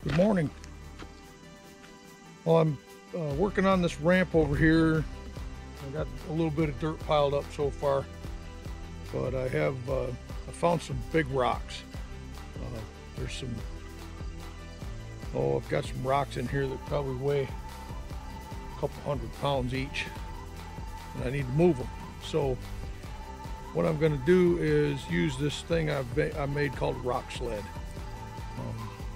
Good morning. Well, I'm working on this ramp over here. I got a little bit of dirt piled up so far, but I found some big rocks. There's some, I've got some rocks in here that probably weigh a couple 100 pounds each, and I need to move them. So what I'm going to do is use this thing I made called rock sled.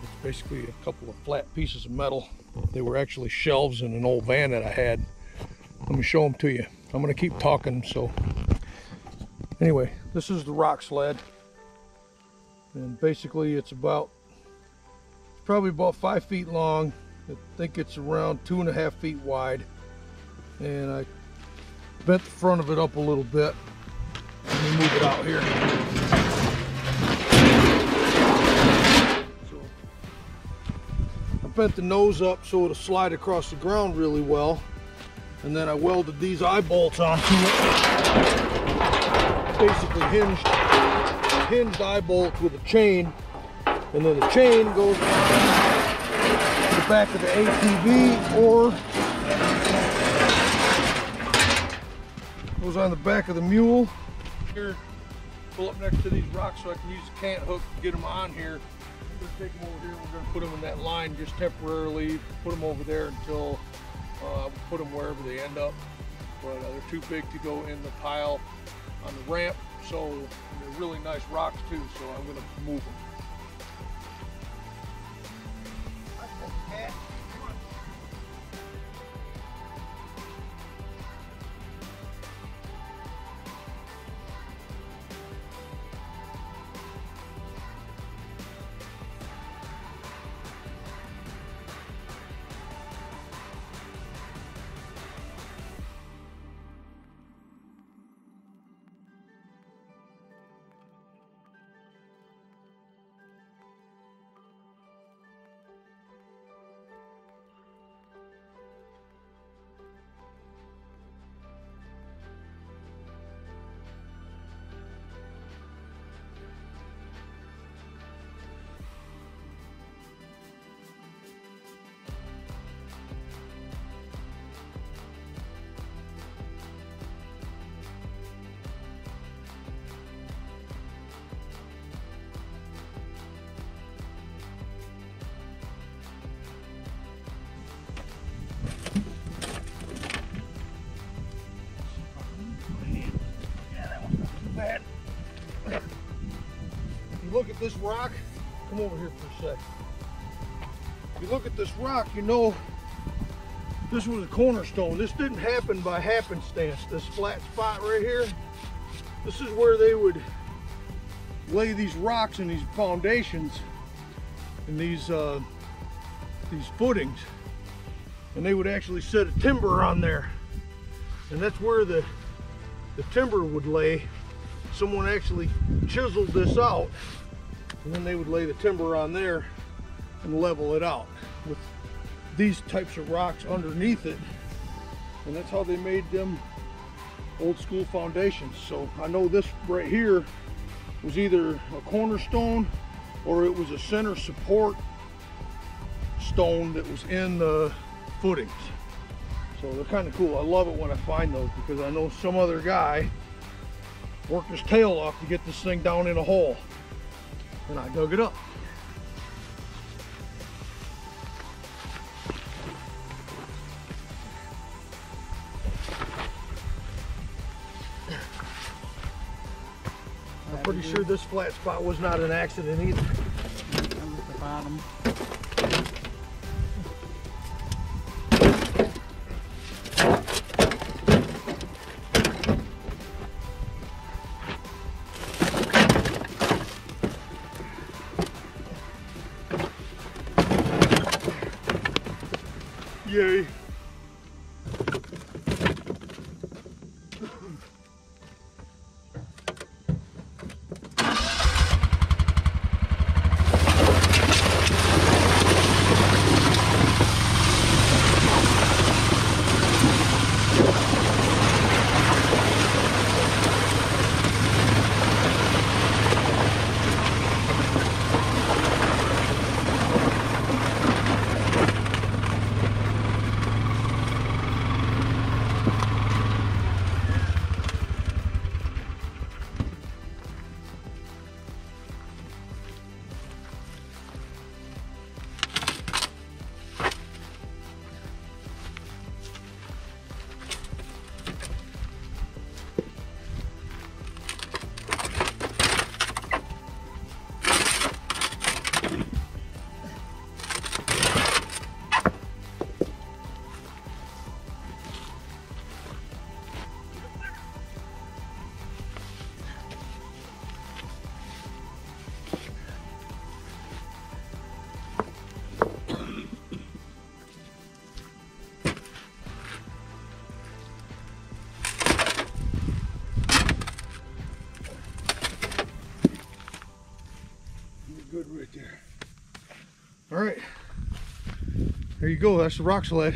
It's basically a couple of flat pieces of metal. They were actually shelves in an old van that I had. Let me show them to you. I'm going to keep talking. So anyway, this is the rock sled, and basically it's probably about 5 feet long. I think it's around 2.5 feet wide, and I bent the front of it up a little bit. Let me move it out here. So I bent the nose up so it'll slide across the ground really well, and then I welded these eye bolts onto it. Basically hinged eye bolts with a chain, and then the chain goes on the back of the ATV or goes on the back of the mule. Here, pull up next to these rocks so I can use the cant hook to get them on here. I'm going to take them over here. We're going to put them in that line just temporarily. Put them over there until we put them wherever they end up. But they're too big to go in the pile on the ramp. So they're really nice rocks too. So I'm going to move them. If you look at this rock, come over here for a sec. If you look at this rock, you know this was a cornerstone. This didn't happen by happenstance. This flat spot right here, this is where they would lay these rocks and these foundations and these footings, and they would actually set a timber on there, and that's where the timber would lay. Someone actually chiseled this out, and then they would lay the timber on there and level it out with these types of rocks underneath it, and that's how they made them old school foundations. So I know this right here was either a cornerstone or it was a center support stone that was in the footings. So they're kind of cool. I love it when I find those, because I know some other guy worked his tail off to get this thing down in a hole, and I dug it up. I'm pretty sure this flat spot was not an accident either. I'm at the bottom. Yay. There you go, that's the rock sled.